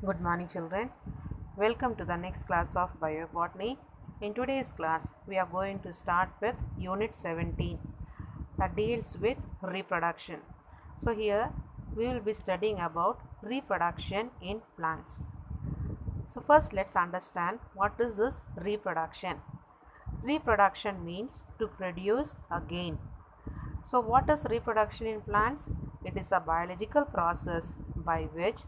Good morning, children. Welcome to the next class of Biobotany. In today's class, we are going to start with Unit 17 that deals with reproduction. So, here we will be studying about reproduction in plants. So, first let's understand what is this reproduction. Reproduction means to produce again. So, what is reproduction in plants? It is a biological process by which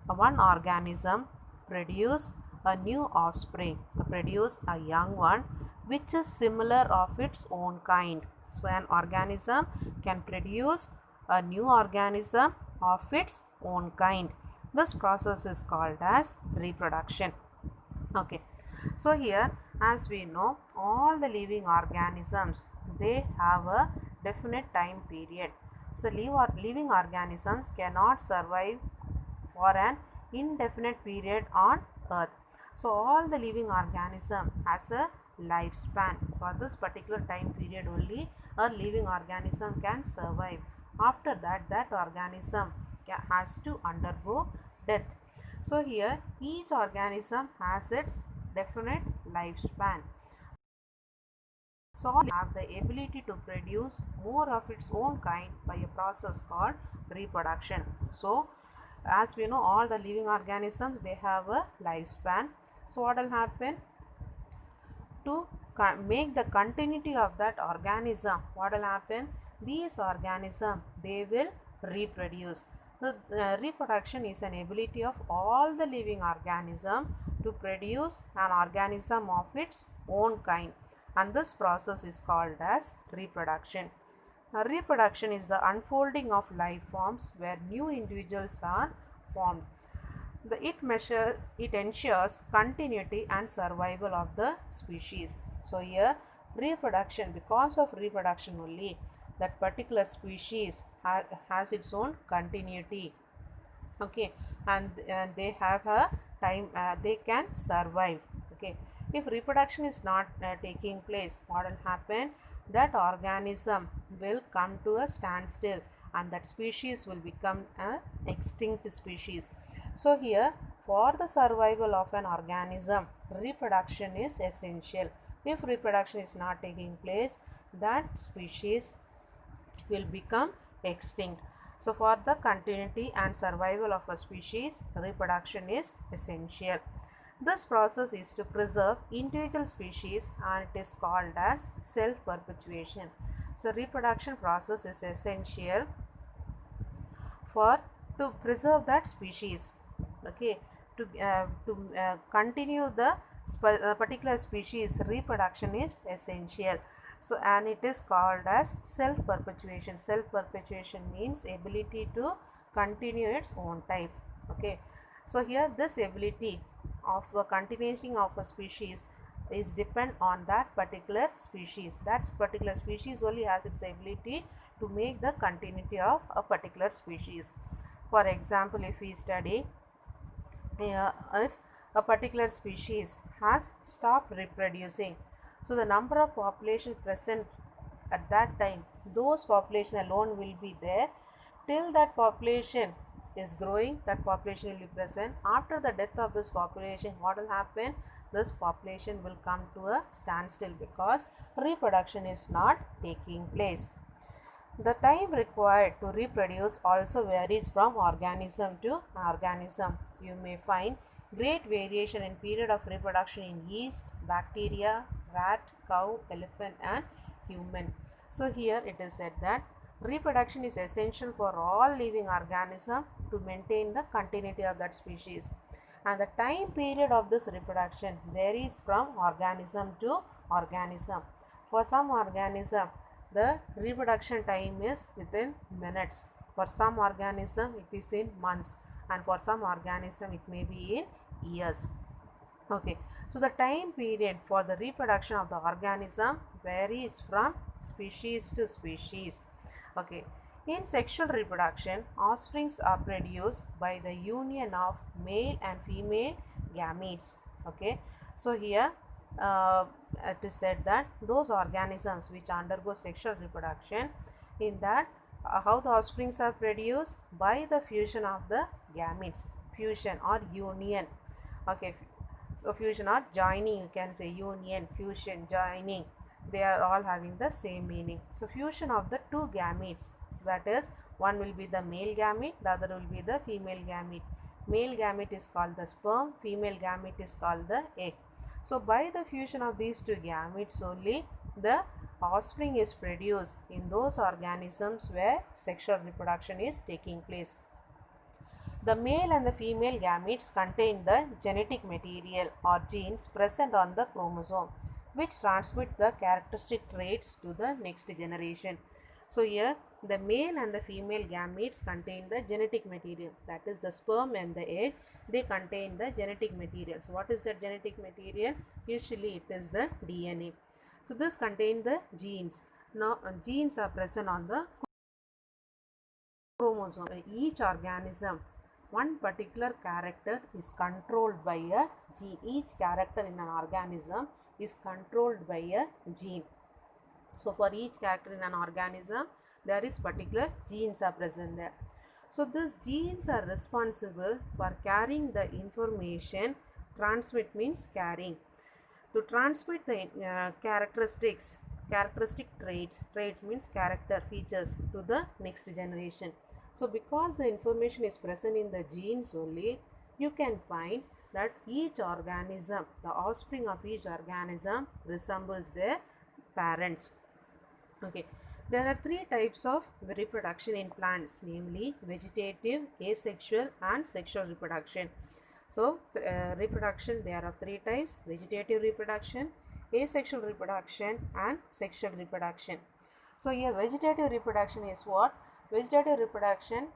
one organism produce a new offspring, produce a young one which is similar of its own kind. So, an organism can produce a new organism of its own kind. This process is called as reproduction. Okay, so here as we know, all the living organisms, they have a definite time period. So living organisms cannot survive for an indefinite period on earth. So all the living organism has a lifespan. For this particular time period only a living organism can survive. After that, that organism has to undergo death. So here each organism has its definite lifespan. So all have the ability to produce more of its own kind by a process called reproduction. So as we know, all the living organisms, they have a lifespan. So what will happen? To make the continuity of that organism, what will happen? These organisms, they will reproduce. The reproduction is an ability of all the living organism to produce an organism of its own kind, and this process is called as reproduction. Reproduction is the unfolding of life forms where new individuals are formed. It ensures continuity and survival of the species. So here reproduction, because of reproduction only that particular species has its own continuity. Okay, and they have a time, they can survive. Okay, if reproduction is not taking place, what will happen? That organism will come to a standstill and that species will become a extinct species. So here for the survival of an organism, reproduction is essential. If reproduction is not taking place, that species will become extinct. So for the continuity and survival of a species, reproduction is essential. This process is to preserve individual species and it is called as self-perpetuation. So reproduction process is essential for to preserve that species. Okay, to continue the particular species, reproduction is essential. So and it is called as self perpetuation. Self perpetuation means ability to continue its own type. Okay, so here this ability of continuation of a species is depend on that particular species. That particular species only has its ability to make the continuity of a particular species. For example, if we study if a particular species has stopped reproducing, so the number of population present at that time, those population alone will be there till that population is growing, that population will be present. After the death of this population, what will happen? This population will come to a standstill because reproduction is not taking place. The time required to reproduce also varies from organism to organism. You may find great variation in period of reproduction in yeast, bacteria, rat, cow, elephant and human. So here it is said that reproduction is essential for all living organisms to maintain the continuity of that species. And the time period of this reproduction varies from organism to organism. For some organism, the reproduction time is within minutes. For some organism, it is in months, and for some organism, it may be in years. Okay, so the time period for the reproduction of the organism varies from species to species. Okay, in sexual reproduction, offsprings are produced by the union of male and female gametes. Okay, so here it is said that those organisms which undergo sexual reproduction, in that how the offsprings are produced by the fusion of the gametes. fusion or union. Okay, so fusion or joining, you can say union, fusion, joining, they are all having the same meaning. So fusion of the two gametes, so that is one will be the male gamete, the other will be the female gamete. Male gamete is called the sperm, female gamete is called the egg. So by the fusion of these two gametes only the offspring is produced in those organisms where sexual reproduction is taking place. The male and the female gametes contain the genetic material or genes present on the chromosome, which transmit the characteristic traits to the next generation. So here the male and the female gametes contain the genetic material, that is the sperm and the egg, they contain the genetic material. So what is that genetic material? Usually it is the DNA. So this contains the genes. Now genes are present on the chromosome. Each organism, one particular character is controlled by a gene. Each character in an organism is controlled by a gene. So for each character in an organism there is particular genes are present there. So these genes are responsible for carrying the information. Transmit means carrying. To transmit the characteristic traits means character features to the next generation. So because the information is present in the genes only, you can find that each organism, the offspring of each organism resembles their parents. Okay, there are three types of reproduction in plants, namely vegetative, asexual and sexual reproduction. So reproduction, there are three types: vegetative reproduction, asexual reproduction and sexual reproduction. So here vegetative reproduction is what? Vegetative reproduction,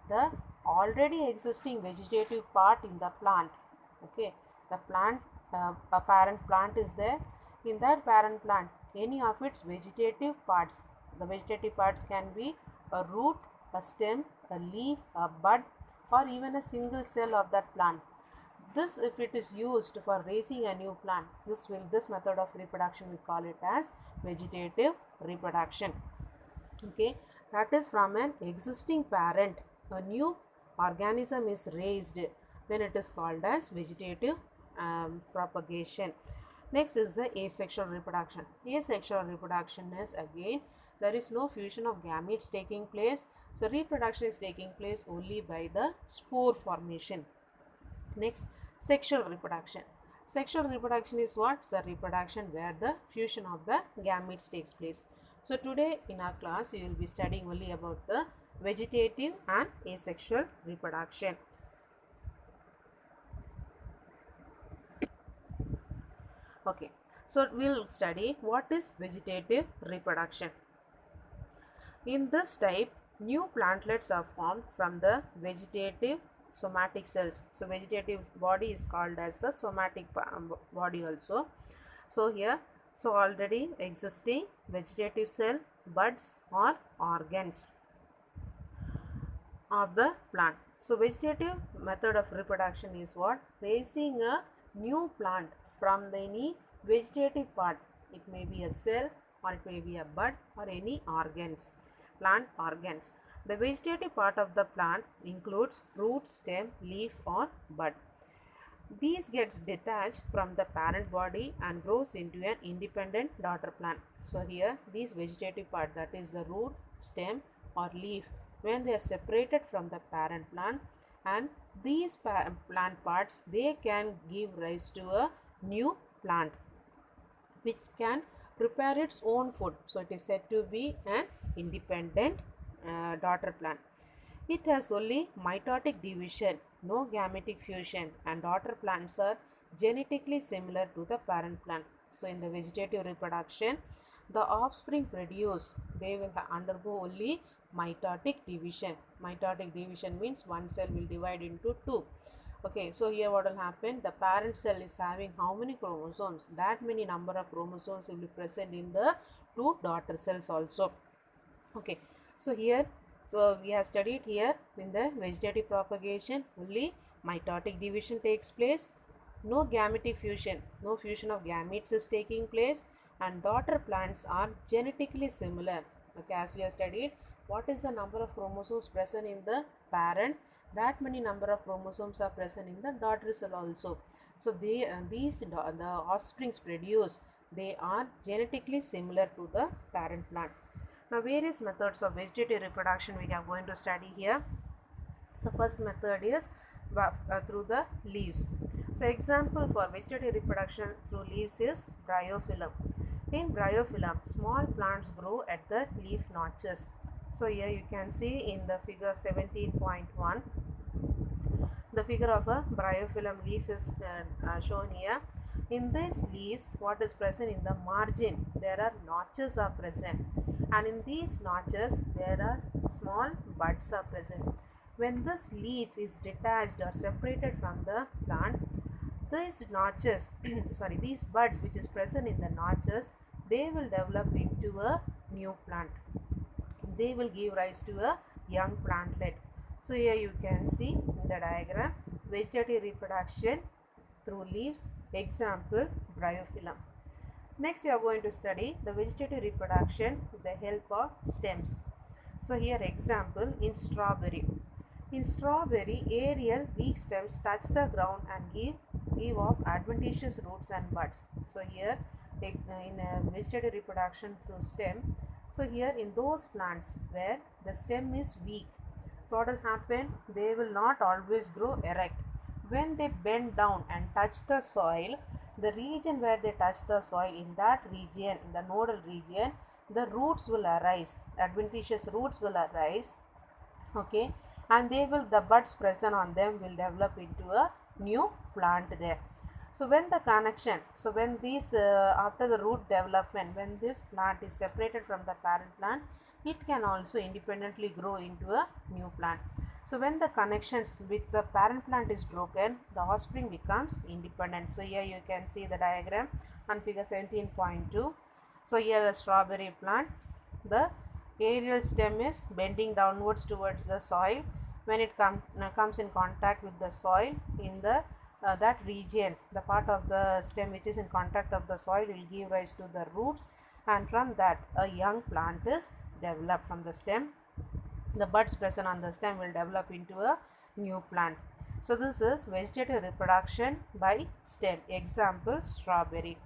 the already existing vegetative part in the plant. Okay, the plant, a parent plant is there. In that parent plant, any of its vegetative parts, the vegetative parts can be a root, a stem, a leaf, a bud or even a single cell of that plant. This, if it is used for raising a new plant, this method of reproduction we call it as vegetative reproduction. Okay, that is from an existing parent a new organism is raised, then it is called as vegetative propagation. Next is the asexual reproduction. Asexual reproduction is again there is no fusion of gametes taking place, so reproduction is taking place only by the spore formation. Next, sexual reproduction. Sexual reproduction is what? The reproduction where the fusion of the gametes takes place. So today in our class you will be studying only about the vegetative and asexual reproduction. Okay, so we'll study what is vegetative reproduction. In this type, new plantlets are formed from the vegetative somatic cells. So vegetative body is called as the somatic body also. So here, so already existing vegetative cell, buds or organs of the plant. So vegetative method of reproduction is what? Raising a new plant from any vegetative part. It may be a cell or it may be a bud or any organs, plant organs. The vegetative part of the plant includes root, stem, leaf or bud. These gets detached from the parent body and grows into an independent daughter plant. So here these vegetative part, that is the root, stem or leaf, when they are separated from the parent plant, and these plant parts, they can give rise to a new plant which can prepare its own food. So it is said to be an independent daughter plant. It has only mitotic division, no gametic fusion, and daughter plants are genetically similar to the parent plant. So in the vegetative reproduction, the offspring produced, they will undergo only mitotic division. Mitotic division means one cell will divide into two. Okay, so here what will happen? The parent cell is having how many chromosomes? That many number of chromosomes will be present in the two daughter cells also. Okay, so here, so we have studied here in the vegetative propagation only mitotic division takes place, no gametic fusion, no fusion of gametes is taking place, and daughter plants are genetically similar. Okay, as we have studied, what is the number of chromosomes present in the parent? that many number of chromosomes are present in the daughter cell also. So the offsprings produced, they are genetically similar to the parent plant. Now various methods of vegetative reproduction we are going to study here. So first method is through the leaves. So example for vegetative reproduction through leaves is bryophyllum. In bryophyllum, small plants grow at the leaf notches. So here you can see in the figure 17.1, the figure of a bryophyllum leaf is shown here. In these leaves, what is present in the margin? There are notches are present, and in these notches there are small buds are present. When this leaf is detached or separated from the plant, these notches, sorry, these buds which is present in the notches, they will develop into a new plant. They will give rise to a young plantlet. So here you can see in the diagram vegetative reproduction through leaves, example bryophyllum. Next we are going to study the vegetative reproduction with the help of stems. So here example in strawberry. In strawberry, aerial weak stems touch the ground and give off adventitious roots and buds. So here in vegetative reproduction through stem, so here in those plants where the stem is weak, so what will happen? They will not always grow erect. When they bend down and touch the soil, the region where they touch the soil, in that region, in the nodal region, the roots will arise, adventitious roots will arise, okay, and the buds present on them will develop into a new plant there. So when the connection, so when these after the root development, when this plant is separated from the parent plant, it can also independently grow into a new plant. So when the connections with the parent plant is broken, the offspring becomes independent. So here you can see the diagram on figure 17.2. So here a strawberry plant, the aerial stem is bending downwards towards the soil. When it comes in contact with the soil, in the that region, the part of the stem which is in contact of the soil will give rise to the roots, and from that a young plant is developed from the stem. The buds present on the stem will develop into a new plant. So this is vegetative reproduction by stem, example strawberry.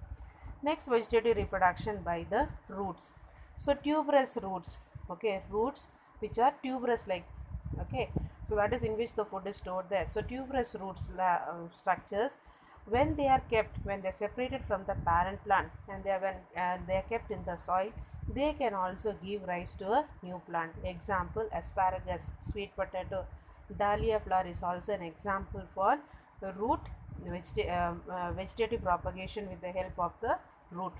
Next, vegetative reproduction by the roots. So tuberous roots, okay, roots which are tuberous like, okay, so that is in which the food is stored there. So tuberous roots structures, when they are kept, when they are separated from the parent plant and they are kept in the soil, they can also give rise to a new plant. Example asparagus, sweet potato, dahlia flower is also an example for the root vegetative propagation with the help of the root,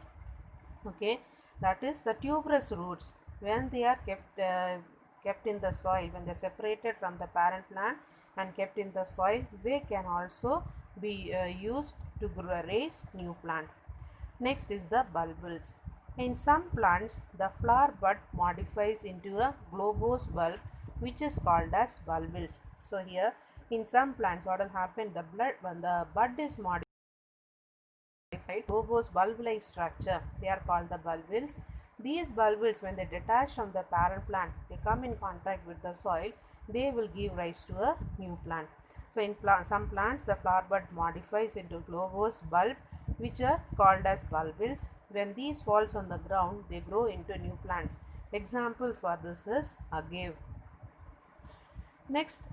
okay, that is the tuberous roots. When they are kept in the soil, when they are separated from the parent plant and kept in the soil, they can also be used to raise new plant. Next is the bulbils. In some plants, the flower bud modifies into a globose bulb, which is called as bulbils. So here in some plants, what will happen? When the bud is modified, globose bulb-like structure, they are called the bulbils. These bulbils, when they detach from the parent plant, they come in contact with the soil, they will give rise to a new plant. So in some plants, the flower bud modifies into globose bulb, which are called as bulbils. When these falls on the ground, they grow into new plants. Example for this is agave. Next,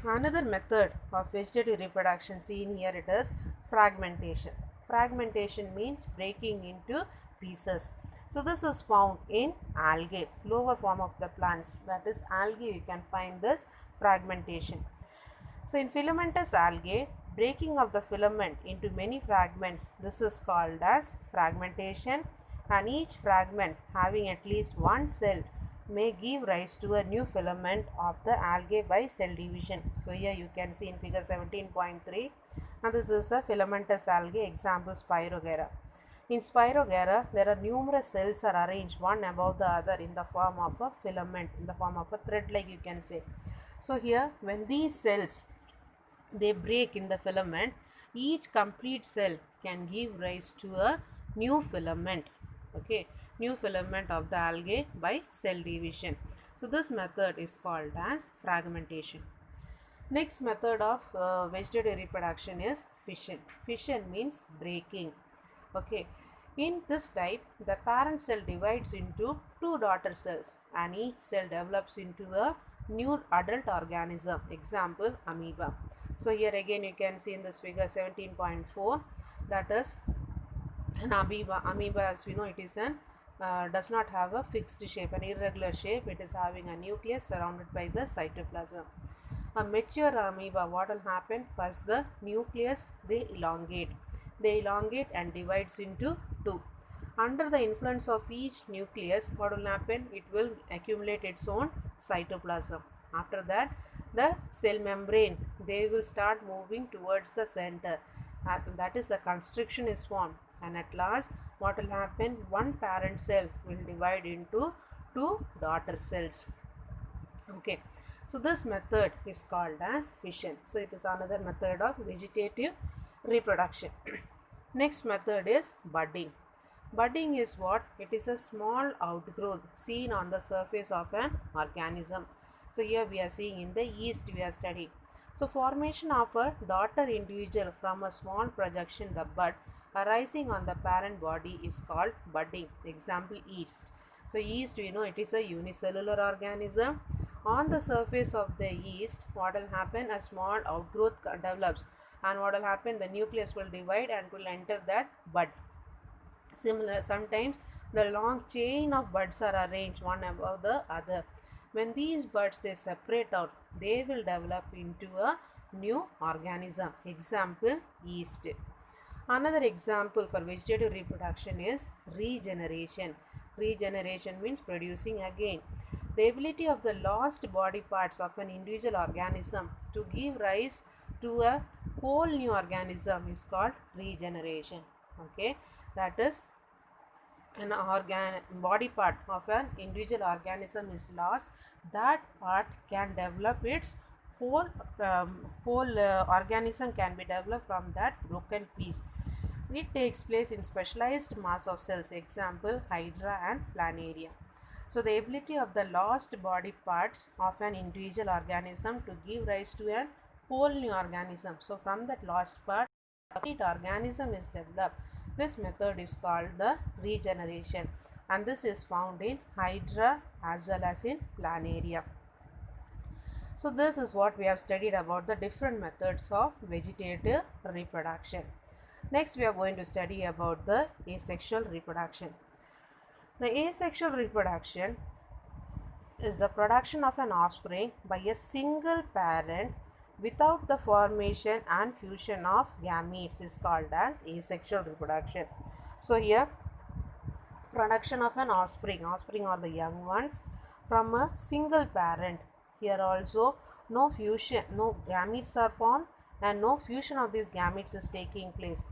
another method of vegetative reproduction seen here, it is fragmentation. Fragmentation means breaking into pieces. So this is found in algae, lower form of the plants, that is algae, you can find this fragmentation. So in filamentous algae, breaking of the filament into many fragments, this is called as fragmentation, and each fragment having at least one cell may give rise to a new filament of the algae by cell division. So here you can see in figure 17.3, and this is a filamentous algae, example Spirogyra. In Spirogyra, there are numerous cells are arranged one above the other in the form of a filament, in the form of a thread like you can say. So here when these cells they break in the filament, each complete cell can give rise to a new filament, okay, new filament of the algae by cell division. So this method is called as fragmentation. Next method of vegetative reproduction is fission. Fission means breaking. Okay. In this type, the parent cell divides into two daughter cells and each cell develops into a new adult organism. Example, amoeba. So here again you can see in this figure 17.4, that is an amoeba. Amoeba, as we know, it is an does not have a fixed shape, an irregular shape. It is having a nucleus surrounded by the cytoplasm. A mature amoeba, what will happen? First, the nucleus they elongate and divides into two. Under the influence of each nucleus, what will happen? It will accumulate its own cytoplasm. After that, the cell membrane, they will start moving towards the center. That is, the constriction is formed, and at last what will happen? One parent cell will divide into two daughter cells. Okay, so this method is called as fission. So it is another method of vegetative reproduction. Next method is budding. Budding is what? It is a small outgrowth seen on the surface of an organism. So here we are seeing in the yeast we are studying. So formation of a daughter individual from a small projection, the bud, arising on the parent body is called budding. Example, yeast. So yeast, we know it is a unicellular organism. On the surface of the yeast, what will happen? A small outgrowth develops, and what will happen? The nucleus will divide and will enter that bud. Similar, sometimes the long chain of buds are arranged one above the other. When these buds they separate out, they will develop into a new organism. Example, yeast. Another example for vegetative reproduction is regeneration. Regeneration means producing again. The ability of the lost body parts of an individual organism to give rise to a whole new organism is called regeneration. Okay, that is, an body part of an individual organism is lost, that part can develop its whole organism can be developed from that broken piece. It takes place in specialized mass of cells. Example, hydra and planaria. So the ability of the lost body parts of an individual organism to give rise to a whole new organism. So from that lost part, a complete organism is developed. This method is called the regeneration, and this is found in hydra as well as in planaria. So this is what we have studied about the different methods of vegetative reproduction. Next, we are going to study about the asexual reproduction. The asexual reproduction is the production of an offspring by a single parent without the formation and fusion of gametes is called as asexual reproduction. So here, production of an offspring are the young ones from a single parent. Here also no fusion, no gametes are formed and no fusion of these gametes is taking place.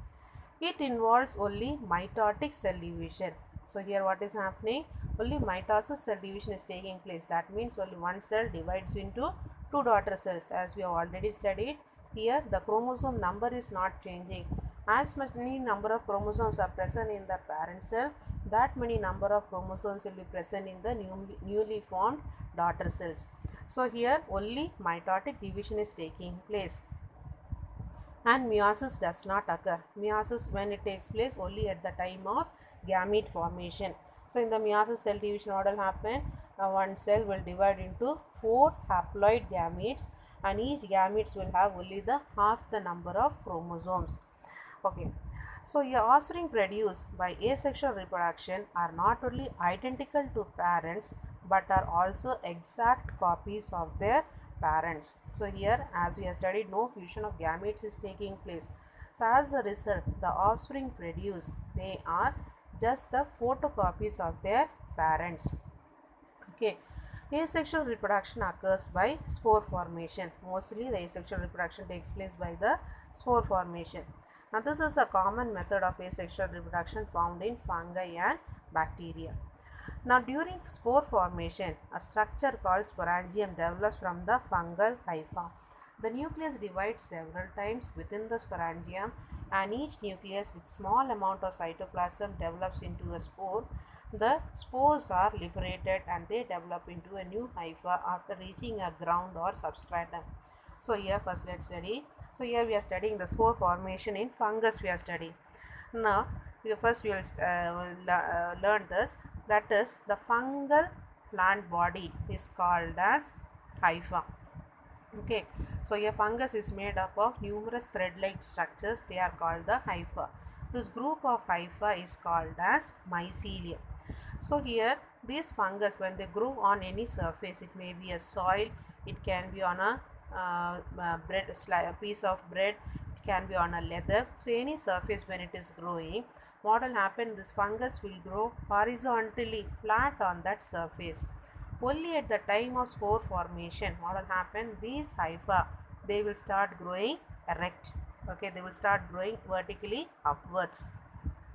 It involves only mitotic cell division. So here what is happening? Only mitosis cell division is taking place. That means only one cell divides into two daughter cells, as we have already studied. Here the chromosome number is not changing. As many number of chromosomes are present in the parent cell, that many number of chromosomes will be present in the newly formed daughter cells. So here only mitotic division is taking place, and meiosis does not occur. Meiosis, when it takes place, only at the time of gamete formation. So in the meiosis cell division, what will happen? One cell will divide into 4 haploid gametes, and each gametes will have only the half the number of chromosomes. Okay, so your offspring produced by asexual reproduction are not only identical to parents but are also exact copies of their parents. So here, as we have studied, no fusion of gametes is taking place. So as a result, the offspring produced, they are just the photocopies of their parents. Okay, asexual reproduction occurs by spore formation. Mostly the asexual reproduction takes place by the spore formation. Now this is a common method of asexual reproduction found in fungi and bacteria. Now during spore formation, a structure called sporangium develops from the fungal hypha. The nucleus divides several times within the sporangium, and each nucleus with small amount of cytoplasm develops into a spore. The spores are liberated and they develop into a new hypha after reaching a ground or substratum. So here first let's study. So here we are studying the spore formation in fungus we are studying. Now first we will learn this, that is the fungal plant body is called as hypha. Okay, so a fungus is made up of numerous thread-like structures. They are called the hypha. This group of hypha is called as mycelium. So here these fungus, when they grow on any surface, it may be a soil, it can be on a a piece of bread, it can be on a leather. So any surface when it is growing, what will happen, this fungus will grow horizontally flat on that surface. Only at the time of spore formation, what will happen, these hypha, they will start growing erect. Okay, they will start growing vertically upwards.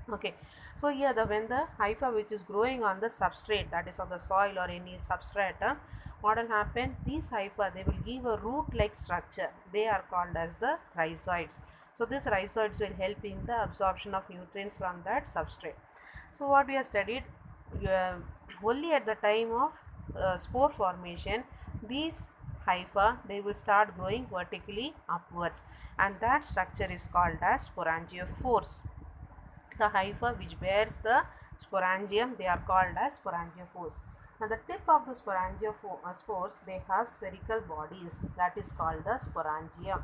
Okay, so here the when the hypha which is growing on the substrate, that is on the soil or any substrate, what will happen, these hypha, they will give a root like structure. They are called as the rhizoids. So these rhizoids will help in the absorption of nutrients from that substrate. So what we have studied, uh, only at the time of spore formation, these hypha, they will start growing vertically upwards, and that structure is called as sporangiophores. The hypha which bears the sporangium, they are called as sporangiophores. Now the tip of the spores, they have spherical bodies, that is called the sporangium.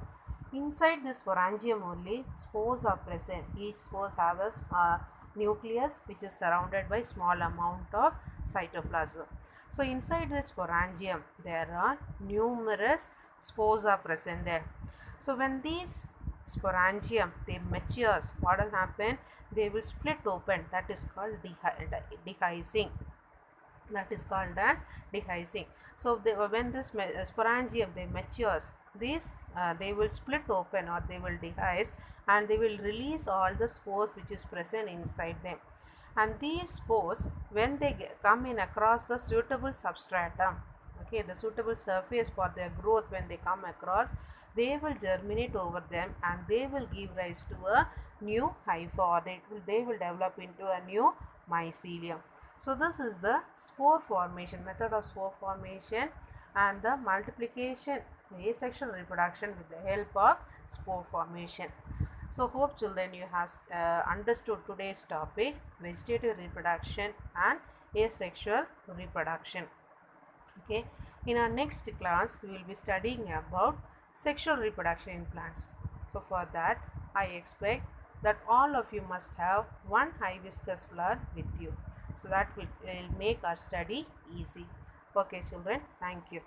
Inside the sporangium only spores are present. Each spores have a nucleus which is surrounded by small amount of cytoplasm. So inside the sporangium there are numerous spores are present there. So when these sporangium they matures, what will happen, they will split open, that is called dehiscing, that is called as dehiscing. So when this sporangium they matures, these they will split open or they will dehisce, and they will release all the spores which is present inside them. And these spores, when they come in across the suitable substratum, okay, the suitable surface for their growth, when they come across, they will germinate over them and they will give rise to a new hypha, or they will develop into a new mycelium. So this is the spore formation, method of spore formation, and the multiplication, asexual reproduction with the help of spore formation. So hope children you have understood today's topic, vegetative reproduction and asexual reproduction. Okay, in our next class we will be studying about sexual reproduction in plants. So for that I expect that all of you must have one hibiscus flower with you, so that will make our study easy. Okay children, thank you.